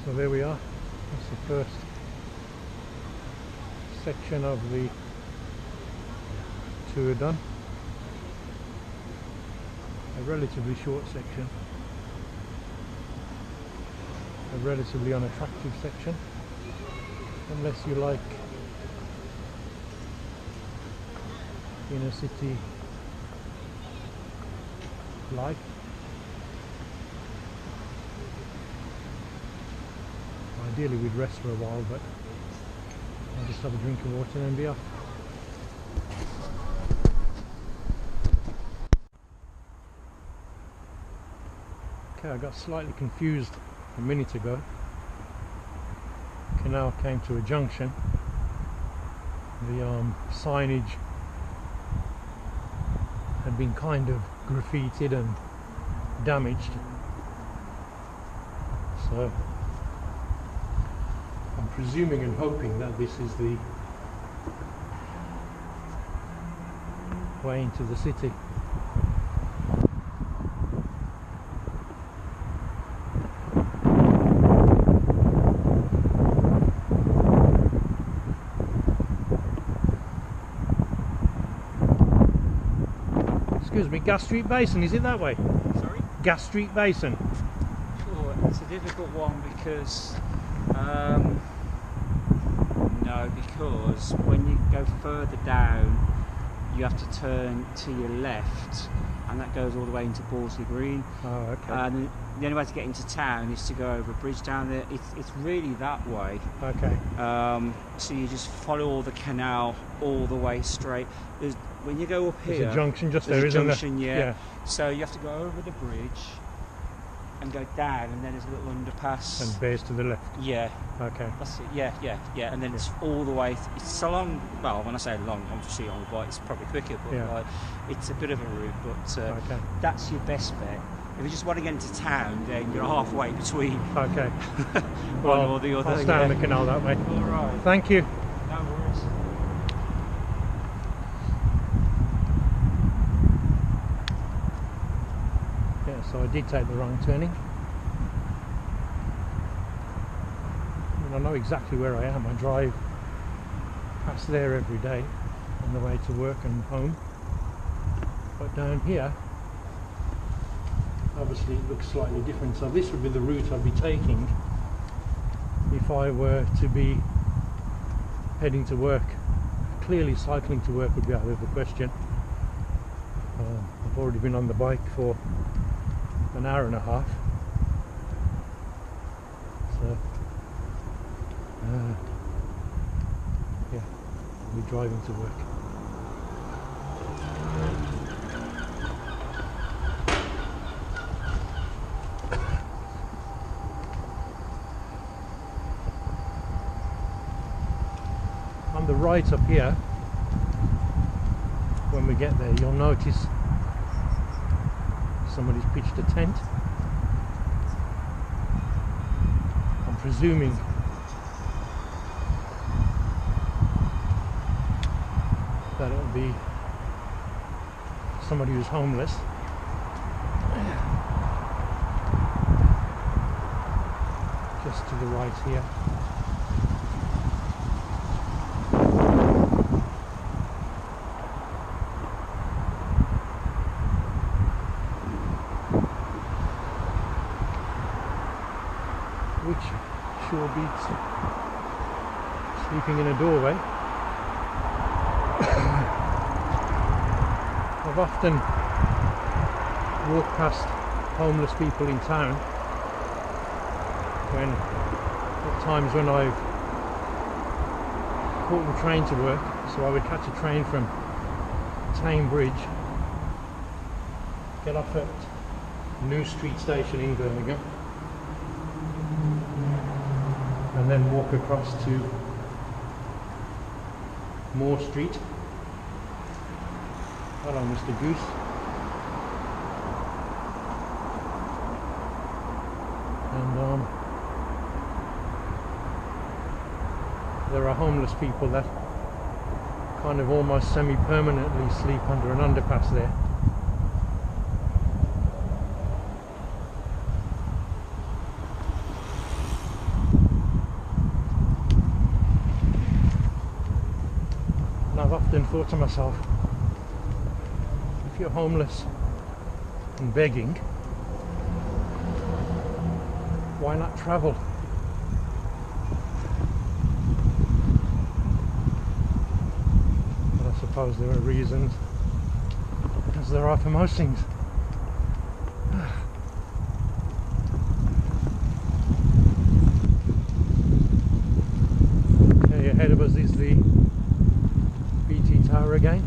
So there we are. That's the first section of the tour done. A relatively short section. A relatively unattractive section. Unless you like inner city life. Ideally we'd rest for a while, but I'll just have a drink of water and then be off. Okay, I got slightly confused a minute ago. Canal came to a junction. The signage had been kind of graffitied and damaged, so I'm presuming and hoping that this is the way into the city. Excuse me, Gas Street Basin, is it that way? Sorry? Gas Street Basin. Oh, it's a difficult one because no, because when you go further down you have to turn to your left, and that goes all the way into Borsley Green. Oh, okay. And the only way to get into town is to go over a bridge down there. It's really that way. Okay. So you just follow the canal all the way straight. When you go up here, there's a junction just there, there, isn't junction, there? yeah. So you have to go over the bridge and go down, and then there's a little underpass. And bears to the left. Yeah. Okay. That's it. Yeah. And then it's all the way. It's so long. Well, when I say long, obviously on the bike it's probably quicker, but like, it's a bit of a route. But okay. That's your best bet. If you just want to get into town, then you're halfway between. Okay. One or the other. I'll stay on the canal that way. All right. Thank you. No worries. Yeah, so I did take the wrong turning. I know exactly where I am. I drive past there every day on the way to work and home. But down here, obviously it looks slightly different. So this would be the route I'd be taking if I were to be heading to work. Clearly cycling to work would be out of the question. I've already been on the bike for an hour and a half. So yeah, I'll be driving to work. On the right up here, when we get there, you'll notice somebody's pitched a tent. I'm presuming that it'll be somebody who's homeless. Just to the right here. Which sure beats sleeping in a doorway. I've often walked past homeless people in town at times when I've caught the train to work. So I would catch a train from Tame Bridge, get off at New Street Station in Birmingham, and then walk across to Moore Street. Hello, Mr. Goose. And there are homeless people that kind of almost semi-permanently sleep under an underpass there. thought to myself, if you're homeless and begging, why not travel? But I suppose there are reasons, as there are for most things. Okay, ahead of us is the BT Tower again,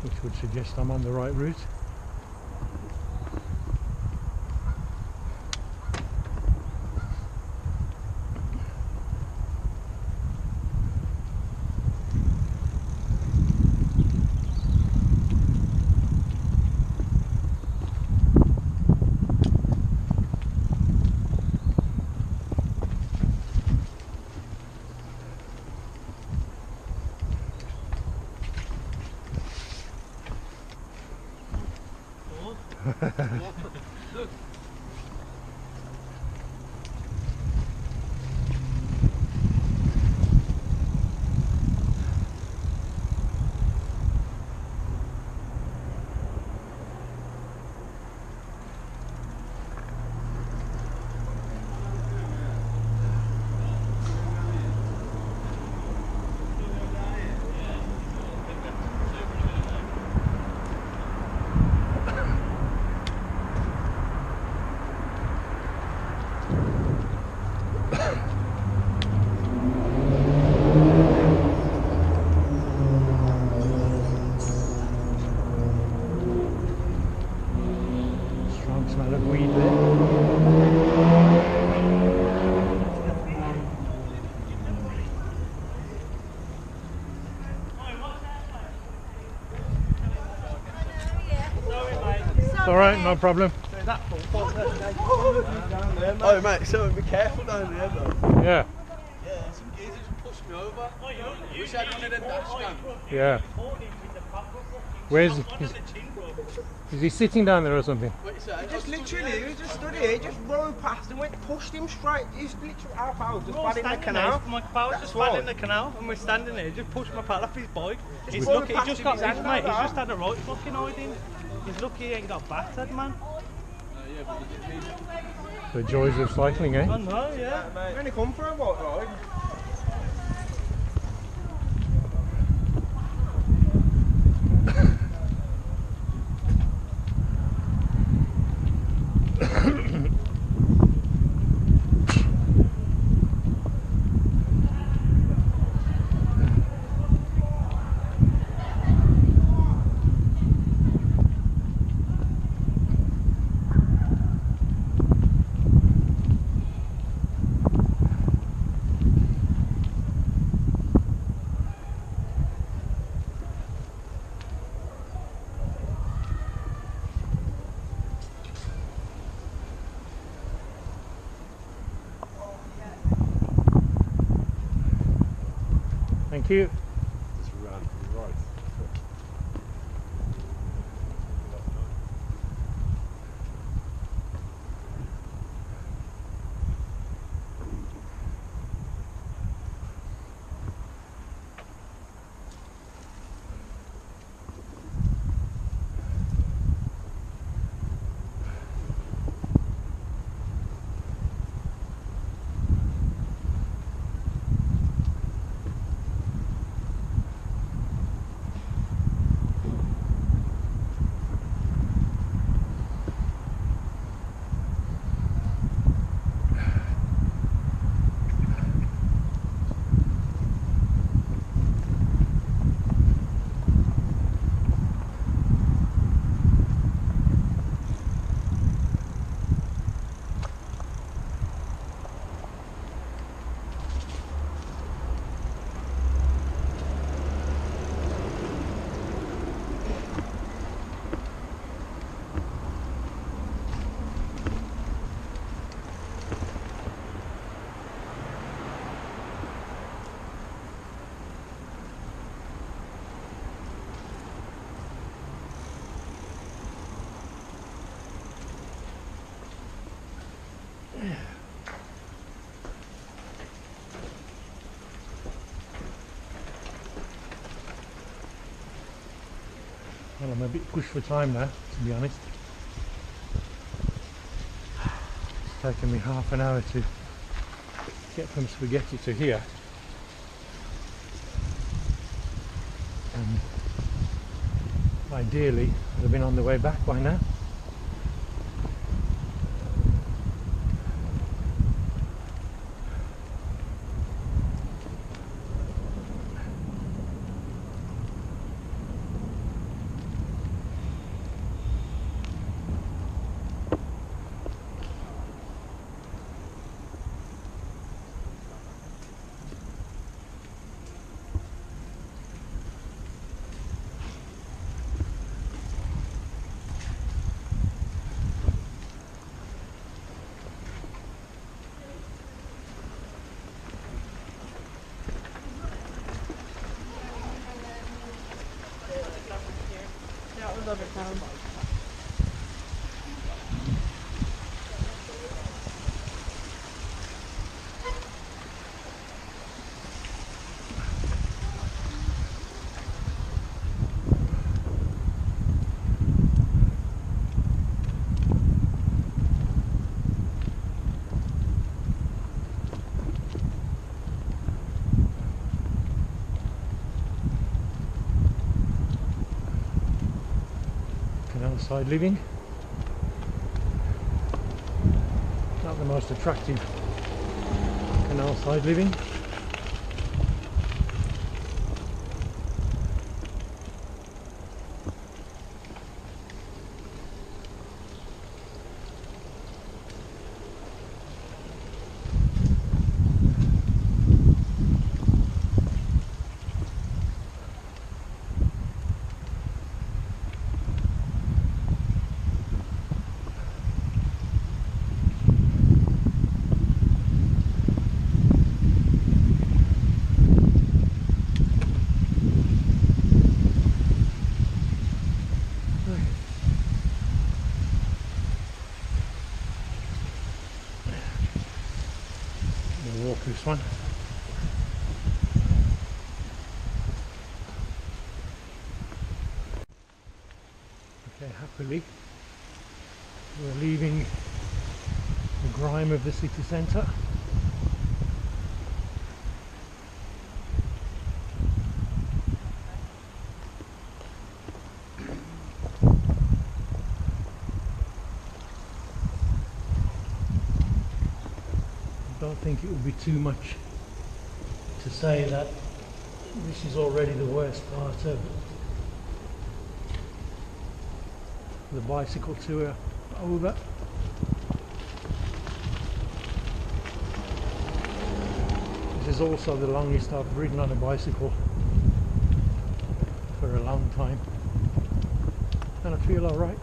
which would suggest I'm on the right route. Strong smell of weed there. It's alright, no problem. Oh mate, so be careful down there though. Yeah, Yeah, some geezer just pushed me over. Wish I'd wanted a dash cam. yeah. Where's is he sitting down there or something? What you say? Just literally, he just stood here, just rode past and went, pushed him straight. He's literally our pal just bad in the canal. My pal just fine. ran in the canal and we're standing there, just pushed my pal off his bike. He's rode lucky, he past just him, got he's back, angry mate. He's about just had a right fucking hiding. He's lucky he ain't got battered, man. The joys of cycling, eh? I know, yeah. We only come for a walk, right? Thank you. Just ran right. I'm a bit pushed for time now, to be honest. It's taken me half an hour to get from Spaghetti to here. And ideally, I'd have been on the way back by now. Canal side living. Not the most attractive canal side living. We'll walk this one. Okay, happily we're leaving the grime of the city centre. I don't think it would be too much to say that this is already the worst part of the bicycle tour over. This is also the longest I've ridden on a bicycle for a long time, and I feel alright.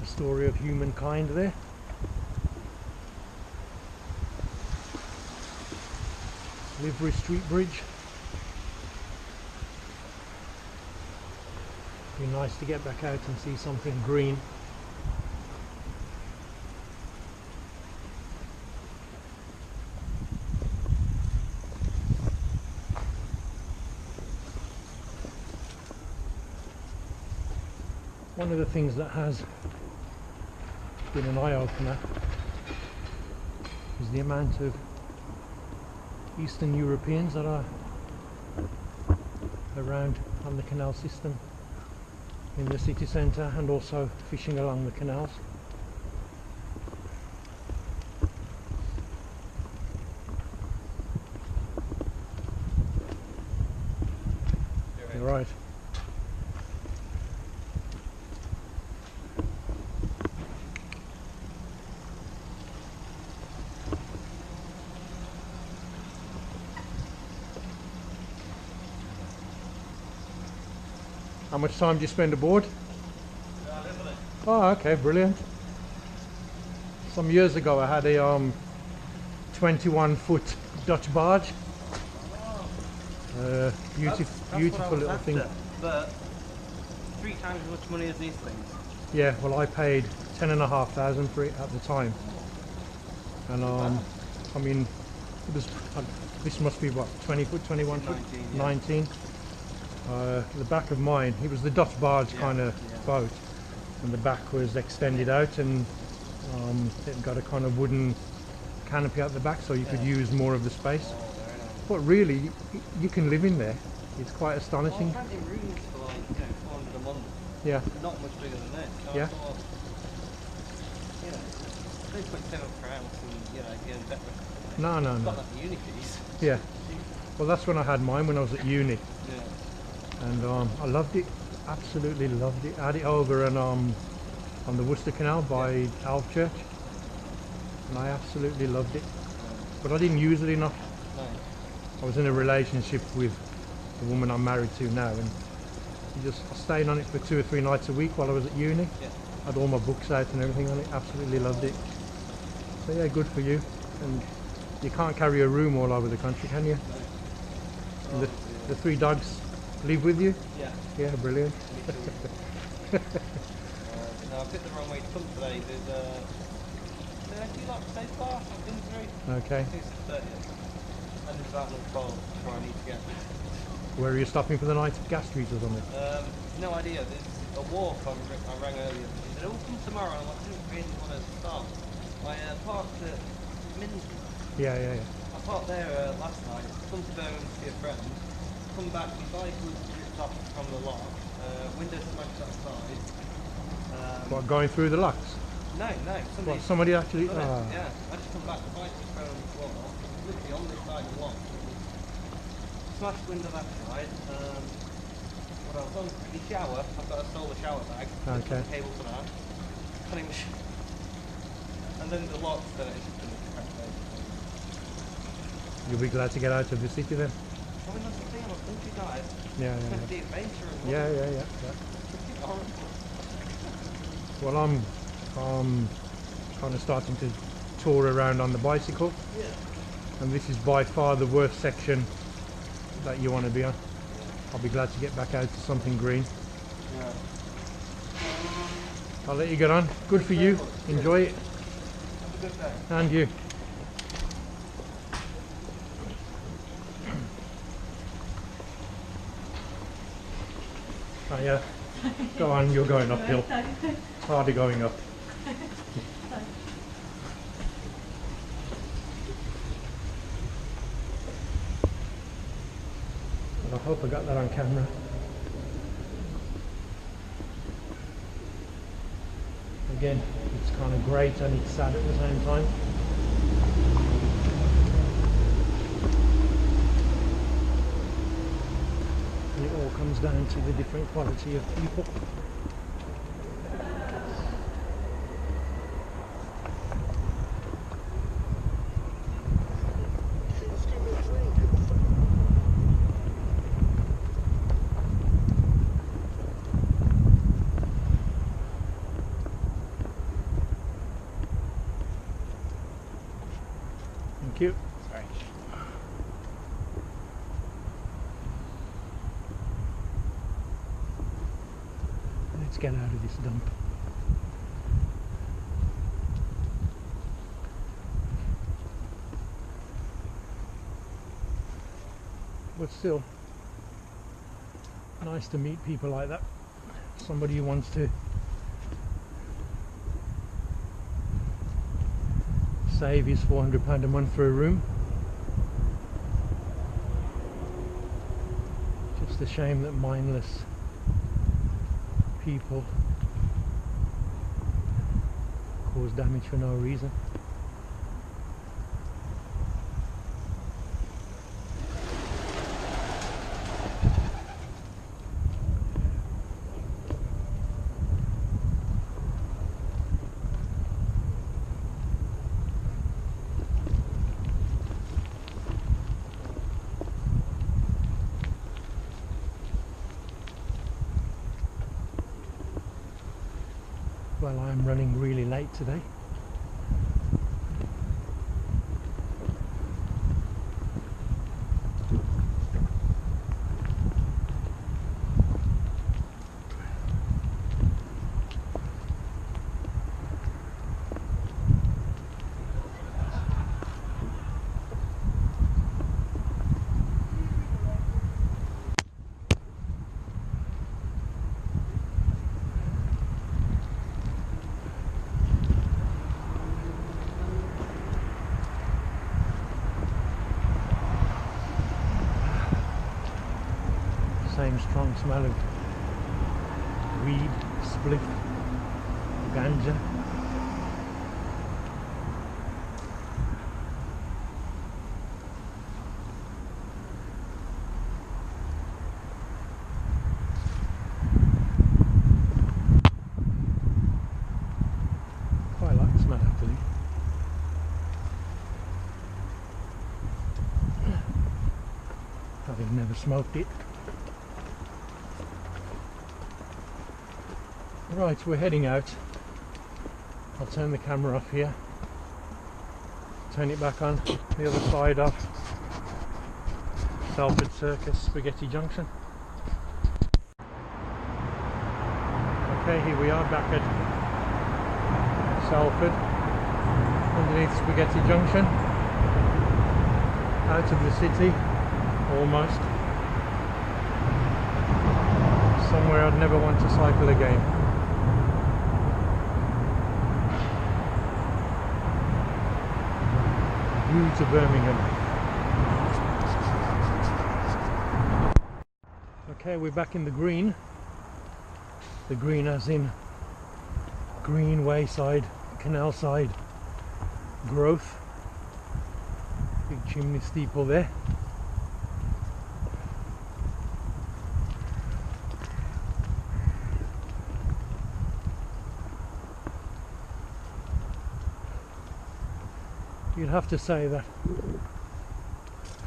Story of humankind there. Livery Street Bridge. Be nice to get back out and see something green. One of the things that has been an eye-opener is the amount of Eastern Europeans that are around on the canal system in the city centre, and also fishing along the canals. You're right. How much time do you spend aboard? Oh, okay, brilliant. Some years ago I had a 21-foot Dutch barge. Beautiful little thing. But 3 times as much money as these things. Yeah, well I paid 10,500 for it at the time. And I mean, it was, this must be what, 20 foot, 21 foot? 19, yeah. 19. The back of mine, it was the Dutch barge kind of boat, and the back was extended out, and it got a kind of wooden canopy out the back, so you could use more of the space. Oh, very nice. But really, you can live in there. It's quite astonishing. Well, renting rooms for like, 400 a month. Yeah. Not much bigger than this. So Yeah. I thought, they put 10 up per house and, you know, better. No, no, It's no. not like the uni fees. Yeah. Well, that's when I had mine, when I was at uni. Yeah. And I loved it, absolutely loved it. I had it over and on the Worcester Canal by Alf Church, and I absolutely loved it. But I didn't use it enough. No. I was in a relationship with the woman I'm married to now, and I stayed on it for 2 or 3 nights a week while I was at uni. Yeah. I had all my books out and everything on it. Absolutely loved it. So yeah, good for you. And you can't carry a room all over the country, can you? No. And the 3 dogs live with you? Yeah. Yeah, brilliant. No, I picked the wrong way to come today. There's a few lots so far I've been through. Okay. It's the 30th. And there's that little bowl where I need to get. Where are you stopping for the night? Gas Street or something? No idea. There's a walk I rang earlier. She said, "Oh, come tomorrow." And I didn't really want to start. I parked at Minsky. Yeah. I parked there last night. Come to Birmingham to see a friend. Come back, my bike was ripped off from the lock. Window smashed outside. What, going through the locks? No. What, somebody actually... done it. Yeah, I just come back, the bike was thrown on the floor. Literally on this side of the lock. Smashed window that side. What else? On the shower, I've got a solar shower bag. Just Okay. got a cable for that. And then the lock's done it. It's just been a crap day. You'll be glad to get out of the city then? I mean, that's the thing, I'm a country guy. Yeah. The adventure and Yeah. It's horrible. Well, I'm kind of starting to tour around on the bicycle, Yeah. and this is by far the worst section that you want to be on. I'll be glad to get back out to something green. Yeah. I'll let you get on. Good for you. Enjoy it. Have a good day. And you. Oh yeah. Go on, you're going uphill. It's harder going up. Well, I hope I got that on camera. Again, it's kind of great and it's sad at the same time. And it all comes down to the different quality of people. Thank you. Sorry. Let's get out of this dump. But still, nice to meet people like that. Somebody who wants to save his £400 a month for a room. Just a shame that mindless people cause damage for no reason. Well, I'm running really late today. same strong smell of weed, spliff, ganja. Quite like the smell actually. Having never smoked it. Right, we're heading out. I'll turn the camera off here. Turn it back on the other side of Salford Circus, Spaghetti Junction. Okay, here we are back at Salford, underneath Spaghetti Junction, out of the city, almost. Somewhere I'd never want to cycle again. Due to Birmingham. Okay, we're back in the green. The green as in green wayside, canal side growth. Big chimney steeple there. You'd have to say that,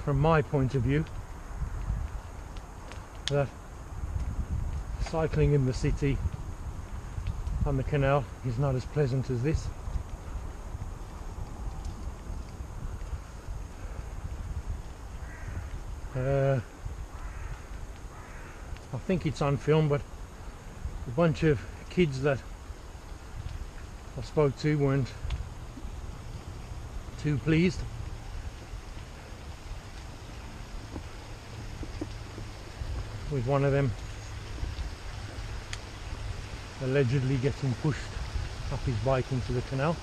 from my point of view, that cycling in the city on the canal is not as pleasant as this. I think it's on film, but a bunch of kids that I spoke to weren't too pleased. With one of them allegedly getting pushed up his bike into the canal.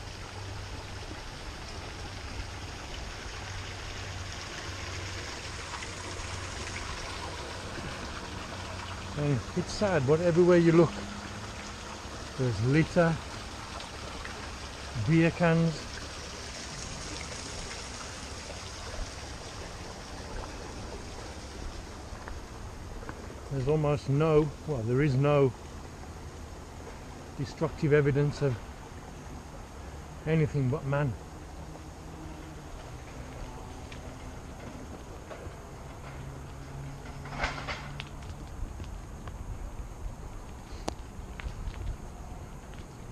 And it's sad, but everywhere you look there's litter, beer cans, there's almost no, well, there is no destructive evidence of anything but man.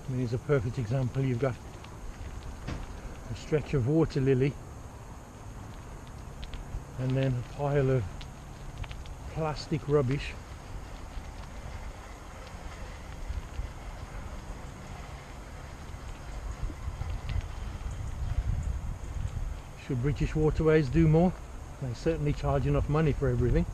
I mean, here's a perfect example. You've got a stretch of water lily and then a pile of plastic rubbish. Should British Waterways do more? They certainly charge enough money for everything.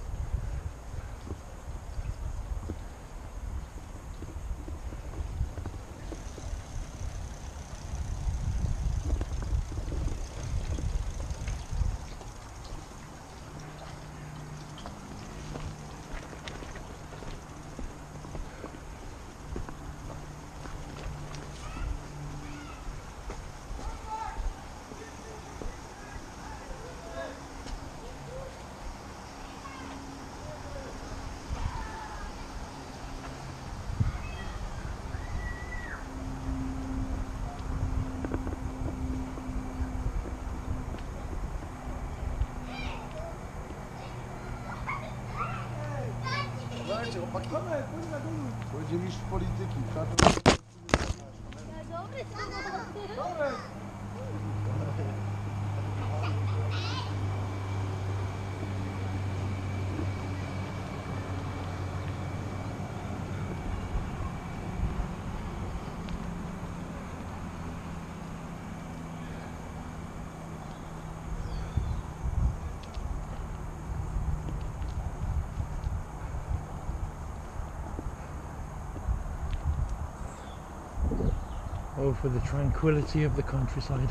Będzie mistrz polityki. Oh, for the tranquility of the countryside.